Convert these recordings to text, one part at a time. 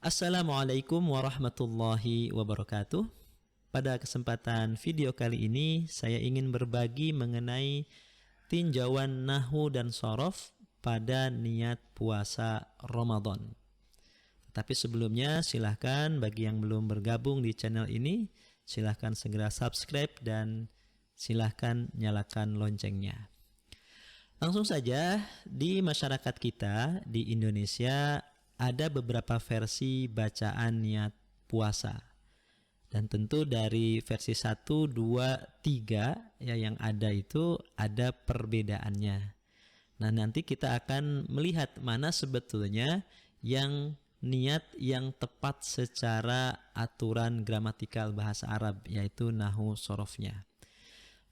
Assalamualaikum warahmatullahi wabarakatuh. Pada kesempatan video kali ini saya ingin berbagi mengenai tinjauan nahwu dan shorof pada niat puasa Ramadan. Tapi sebelumnya silahkan bagi yang belum bergabung di channel ini, silahkan segera subscribe dan silahkan nyalakan loncengnya. Langsung saja, di masyarakat kita di Indonesia ada beberapa versi bacaan niat puasa. Dan tentu dari versi 1, 2, 3 ya yang ada itu ada perbedaannya. Nah, nanti kita akan melihat mana sebetulnya yang niat yang tepat secara aturan gramatikal bahasa Arab, yaitu nahwu sorofnya.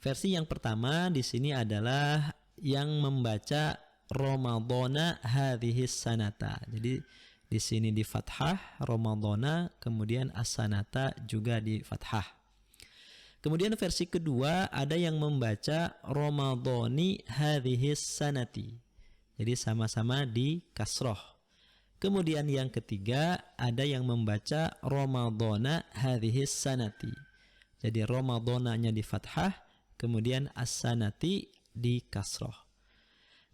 Versi yang pertama di sini adalah yang membaca Ramadhana hadhis sanata. Jadi di sini di fathah Ramadhana, kemudian as-sanata juga di fathah. Kemudian versi kedua ada yang membaca Ramadhani hadhis sanati. Jadi sama-sama di kasroh. Kemudian yang ketiga ada yang membaca Ramadhana hadhis sanati. Jadi Ramadhananya di fathah, kemudian as-sanati di kasroh.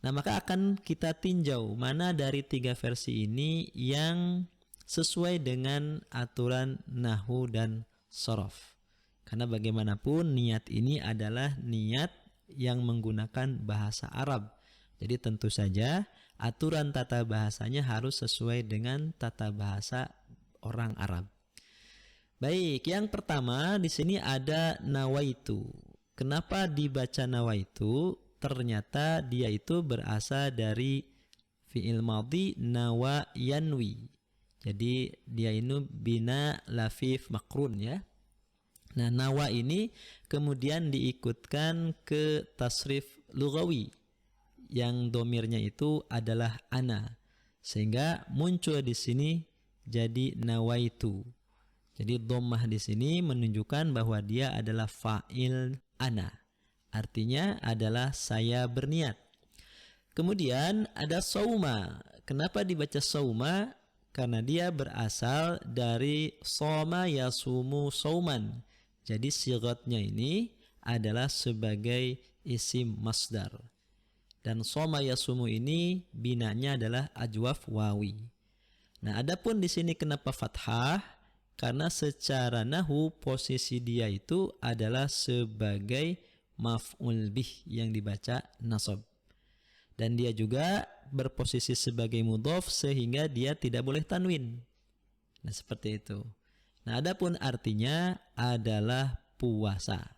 Nah, maka akan kita tinjau mana dari 3 versi ini yang sesuai dengan aturan nahwu dan shorof. Karena bagaimanapun niat ini adalah niat yang menggunakan bahasa Arab. Jadi tentu saja aturan tata bahasanya harus sesuai dengan tata bahasa orang Arab. Baik, yang pertama di sini ada nawaitu. Kenapa dibaca nawaitu? Ternyata dia itu berasal dari fi'il madhi nawa yanwi. Jadi dia ini bina lafif makrun ya. Nah, nawa ini kemudian diikutkan ke tasrif lughawi yang domirnya itu adalah ana, sehingga muncul di sini jadi nawaitu. Jadi dhammah di sini menunjukkan bahwa dia adalah fa'il ana. Artinya adalah saya berniat. Kemudian ada sauma. Kenapa dibaca sauma? Karena dia berasal dari soma yasumu sauman. Jadi sigatnya ini adalah sebagai isim masdar. Dan soma yasumu ini binanya adalah ajwaf wawi. Nah, adapun di sini kenapa fathah? Karena secara nahwu posisi dia itu adalah sebagai maf'ul bih yang dibaca nasab. Dan dia juga berposisi sebagai mudhof sehingga dia tidak boleh tanwin. Nah, seperti itu. Nah, adapun artinya adalah puasa.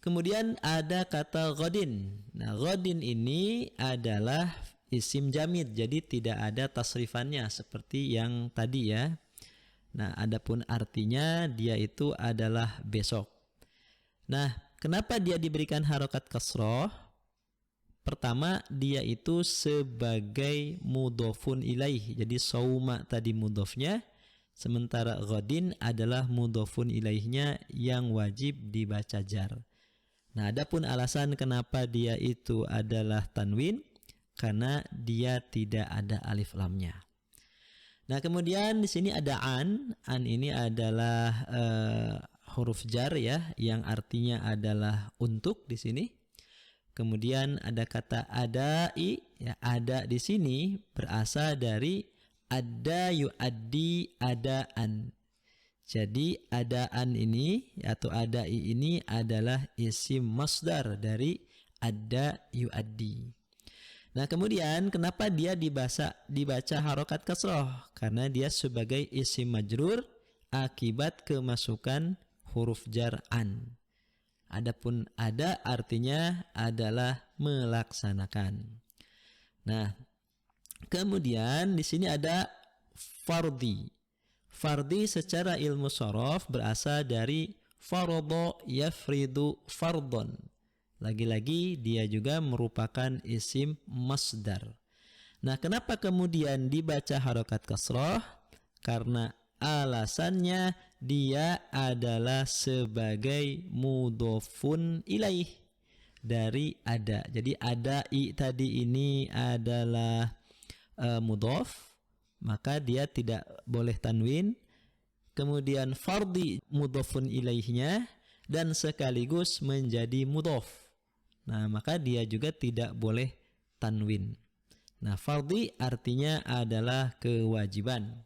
Kemudian ada kata ghadin. Nah, ghadin ini adalah isim jamid, jadi tidak ada tasrifannya seperti yang tadi ya. Nah, adapun artinya dia itu adalah besok. Nah, kenapa dia diberikan harokat kasroh? Pertama, dia itu sebagai mudhofun ilaih. Jadi sauma tadi mudhofnya, sementara ghadin adalah mudhofun ilaihnya yang wajib dibaca jar. Nah, adapun alasan kenapa dia itu adalah tanwin, karena dia tidak ada alif lamnya. Nah, kemudian di sini ada an. An ini adalah huruf jar ya, yang artinya adalah untuk di sini. Kemudian ada kata adai, ya, ada di sini berasal dari ada yuaddi adaan. Jadi adaan ini atau adai ini adalah isim masdar dari ada yuaddi. Nah, kemudian kenapa dia dibaca harokat kasroh? Karena dia sebagai isim majrur akibat kemasukan huruf jar an. Adapun ada artinya adalah melaksanakan. Nah, kemudian di sini ada fardhi. Fardhi secara ilmu shorof berasal dari faradha yafridu fardhon. Lagi-lagi dia juga merupakan isim masdar. Nah, kenapa kemudian dibaca harokat kasroh? Karena alasannya dia adalah sebagai mudhofun ilaih dari ada. Jadi ada i tadi ini adalah mudhof, maka dia tidak boleh tanwin. Kemudian fardhi mudhofun ilaihnya dan sekaligus menjadi mudhof. Nah, maka dia juga tidak boleh tanwin. Nah, fardhi artinya adalah kewajiban.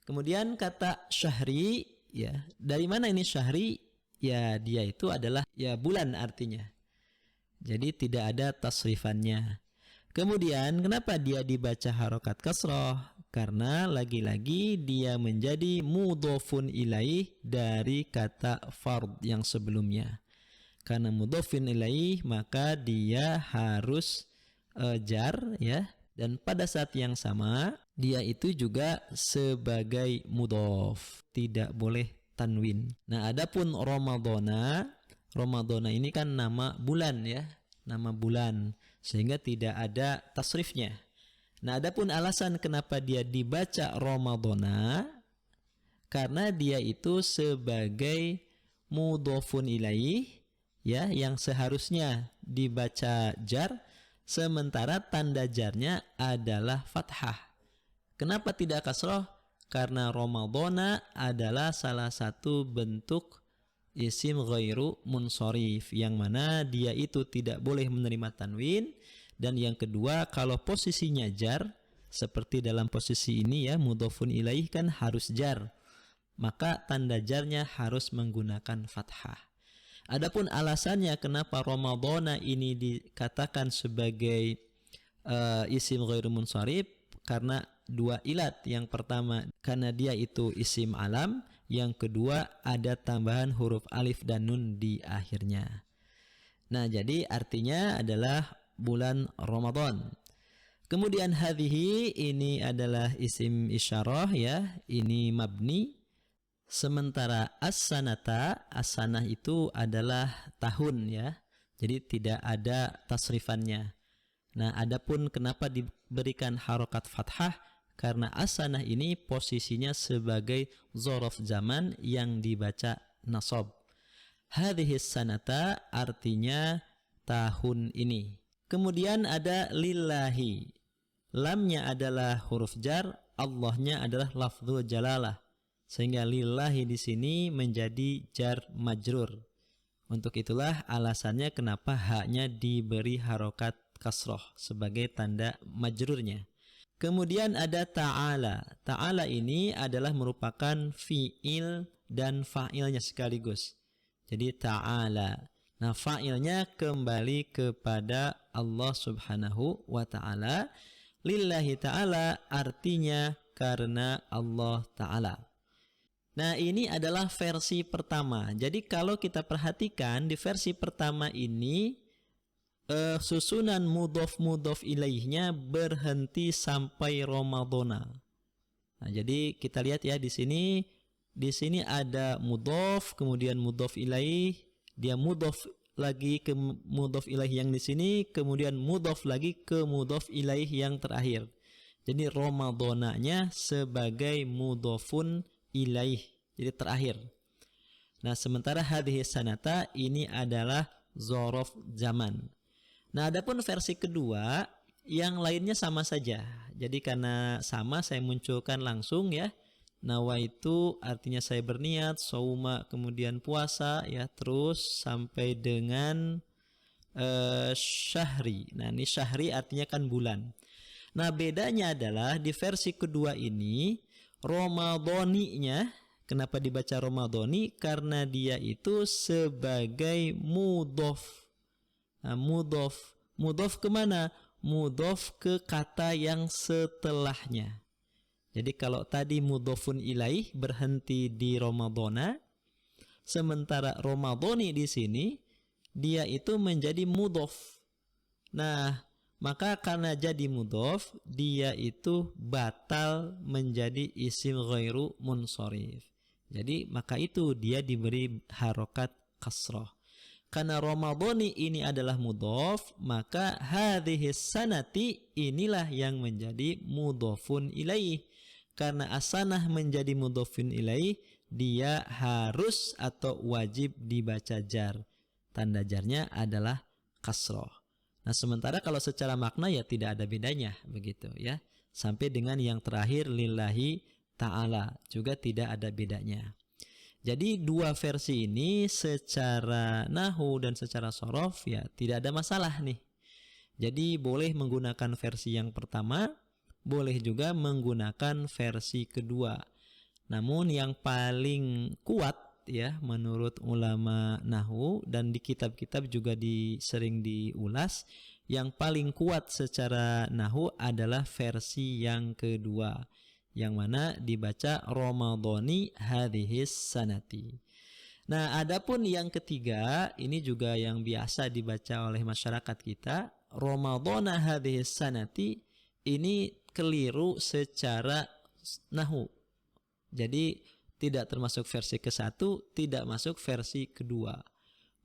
Kemudian kata syahri, ya, dari mana ini syahri? Ya, dia itu adalah ya bulan artinya. Jadi tidak ada tasrifannya. Kemudian kenapa dia dibaca harokat kasroh? Karena lagi-lagi dia menjadi mudhofun ilaih dari kata fard yang sebelumnya. Karena mudhofun ilaih maka dia harus jar, ya. Dan pada saat yang sama dia itu juga sebagai mudhof, tidak boleh tanwin. Nah, adapun Ramadhana ini kan nama bulan, ya, nama bulan, sehingga tidak ada tasrifnya. Nah, adapun alasan kenapa dia dibaca Ramadhana, karena dia itu sebagai mudhofun ilaih, ya, yang seharusnya dibaca jar, sementara tanda jarnya adalah fathah. Kenapa tidak kasroh? Karena Ramadhana adalah salah satu bentuk isim ghairu munsharif, yang mana dia itu tidak boleh menerima tanwin. Dan yang kedua, kalau posisinya jar, seperti dalam posisi ini, ya, mudhofun ilaih kan harus jar, maka tanda jarnya harus menggunakan fathah. Adapun alasannya kenapa Ramadhana ini dikatakan sebagai isim ghairu munsharif, karena dua ilat. Yang pertama, karena dia itu isim alam. Yang kedua, ada tambahan huruf alif dan nun di akhirnya. Nah, jadi artinya adalah bulan Ramadan. Kemudian hadhihi ini adalah isim isyarah, ya, ini mabni. Sementara as-sanah itu adalah tahun, ya. Jadi tidak ada tasrifannya. Nah, adapun kenapa diberikan harokat fathah? Karena as-sanah ini posisinya sebagai dzaraf zaman yang dibaca nasab. Hadhihi sanata artinya tahun ini. Kemudian ada lillahi. Lamnya adalah huruf jar, Allahnya adalah lafdzul jalalah. Sehingga lillahi di sini menjadi jar majrur. Untuk itulah alasannya kenapa haknya diberi harokat kasroh sebagai tanda majrurnya. Kemudian ada ta'ala. Ta'ala ini adalah merupakan fi'il dan fa'ilnya sekaligus. Jadi ta'ala. Nah, fa'ilnya kembali kepada Allah Subhanahu wa ta'ala. Lillahi ta'ala artinya karena Allah ta'ala. Nah, ini adalah versi pertama. Jadi kalau kita perhatikan di versi pertama ini, susunan mudhof ilaihnya berhenti sampai Ramadhana. Nah, jadi kita lihat, ya, di sini ada mudhof, kemudian mudhof ilaih, dia mudhof lagi ke mudhof ilaih yang di sini, kemudian mudhof lagi ke mudhof ilaih yang terakhir. Jadi Ramadhananya sebagai mudhofun ilaih, jadi terakhir. Nah, sementara hadhihi sanata ini adalah dzaraf zaman. Nah, adapun versi kedua, yang lainnya sama saja. Jadi karena sama, saya munculkan langsung, ya. Nawaitu artinya saya berniat, sauma kemudian puasa, ya, terus sampai dengan syahri. Nah, ini syahri artinya kan bulan. Nah, bedanya adalah di versi kedua ini Ramadhaninya, kenapa dibaca Ramadhani? Karena dia itu sebagai mudhof. Nah, mudhof kemana? Mudhof ke kata yang setelahnya. Jadi kalau tadi mudhofun ilaih berhenti di Ramadhana, sementara Ramadhani di sini dia itu menjadi mudhof. Nah, maka karena jadi mudhof, dia itu batal menjadi isim ghairu munsharif. Jadi maka itu dia diberi harokat kasroh. Karena Ramadhani ini adalah mudhof, maka hadhihi sanati inilah yang menjadi mudhofun ilaih. Karena asanah menjadi mudhofun ilaih, dia harus atau wajib dibaca jar. Tanda jarnya adalah kasroh. Nah, sementara kalau secara makna, ya, tidak ada bedanya, begitu, ya. sampai dengan yang terakhir lillahi ta'ala, juga tidak ada bedanya. Jadi dua versi ini secara nahwu dan secara shorof ya tidak ada masalah nih. Jadi boleh menggunakan versi yang pertama, boleh juga menggunakan versi kedua. Namun yang paling kuat ya menurut ulama nahwu dan di kitab-kitab juga sering diulas, yang paling kuat secara nahwu adalah versi yang kedua, yang mana dibaca Ramadhani hadhis sanati. Nah, adapun yang ketiga, ini juga yang biasa dibaca oleh masyarakat kita, Ramadhana hadhis sanati, ini keliru secara nahwu. Jadi tidak termasuk versi ke-1, tidak masuk versi kedua.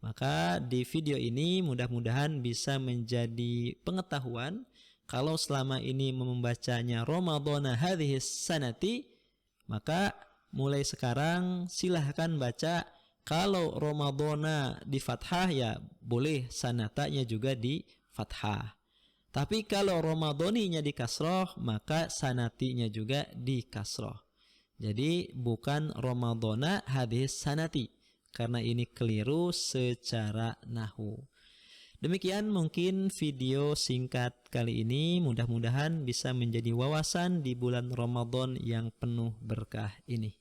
Maka di video ini mudah-mudahan bisa menjadi pengetahuan kalau selama ini membacanya Ramadhana hadhis sanati, maka mulai sekarang silahkan baca kalau Ramadhana di fathah ya boleh sanatanya juga di fathah. Tapi kalau Ramadhaninya di kasroh maka sanatinya juga di kasroh. Jadi bukan Ramadhana hadhis sanati, karena ini keliru secara nahwu. Demikian mungkin video singkat kali ini, mudah-mudahan bisa menjadi wawasan di bulan Ramadan yang penuh berkah ini.